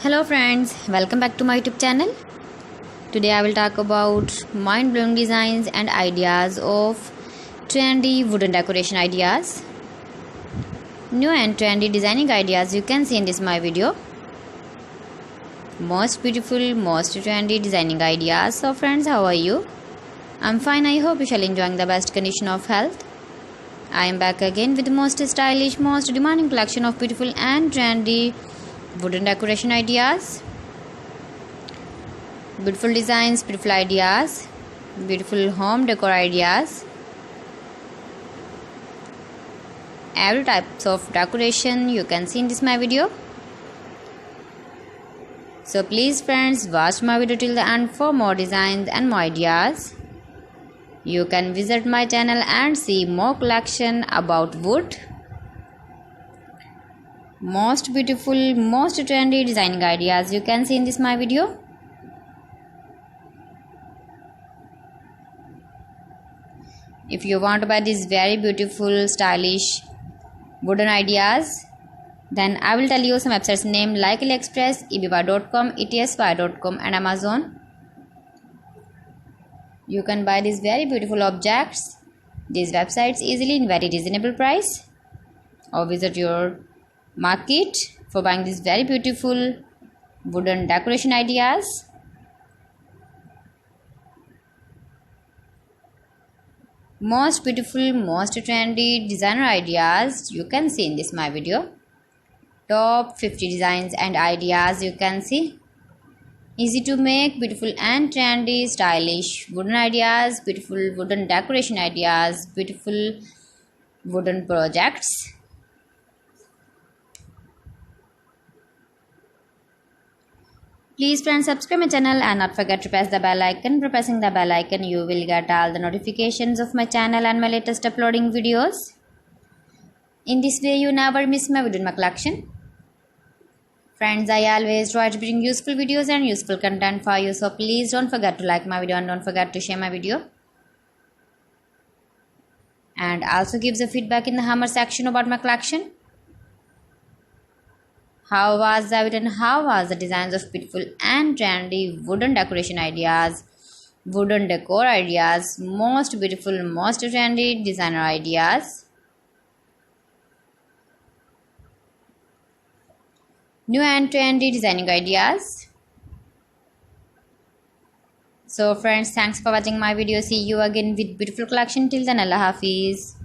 Hello friends, welcome back to my YouTube channel. Today I will talk about mind-blowing designs and ideas of trendy wooden decoration ideas. New and trendy designing ideas you can see in this my video. Most beautiful, most trendy designing ideas. So friends, how are you? I'm fine. I hope you shall enjoying the best condition of health. I am back again with the most stylish, most demanding collection of beautiful and trendy wooden decoration ideas. Beautiful designs, beautiful ideas, beautiful home decor ideas. Every types of decoration you can see in this my video. So please friends, watch my video till the end for more designs and more ideas. You can visit my channel and see more collection about wood. Most beautiful, most trendy designing ideas you can see in this my video. If you want to buy these very beautiful, stylish wooden ideas, then I will tell you some websites name like AliExpress, eBay.com, etsy.com and Amazon. You can buy these very beautiful objects, these websites easily in very reasonable price, or visit your market for buying these very beautiful wooden decoration ideas. Most beautiful, most trendy designer ideas you can see in this my video. Top 50 designs and ideas you can see. Easy to make, beautiful and trendy, stylish wooden ideas, beautiful wooden decoration ideas, beautiful wooden projects. Please friends, subscribe my channel and not forget to press the bell icon. By pressing the bell icon, you will get all the notifications of my channel and my latest uploading videos. In this way, you never miss my video in my collection. Friends, I always try to bring useful videos and useful content for you. So please don't forget to like my video and don't forget to share my video. And also give the feedback in the hammer section about my collection. How was the video and how was the designs of beautiful and trendy wooden decoration ideas, wooden decor ideas, most beautiful, most trendy designer ideas. New and trendy designing ideas. So friends, thanks for watching my video. See you again with beautiful collection. Till then, Allah Hafiz.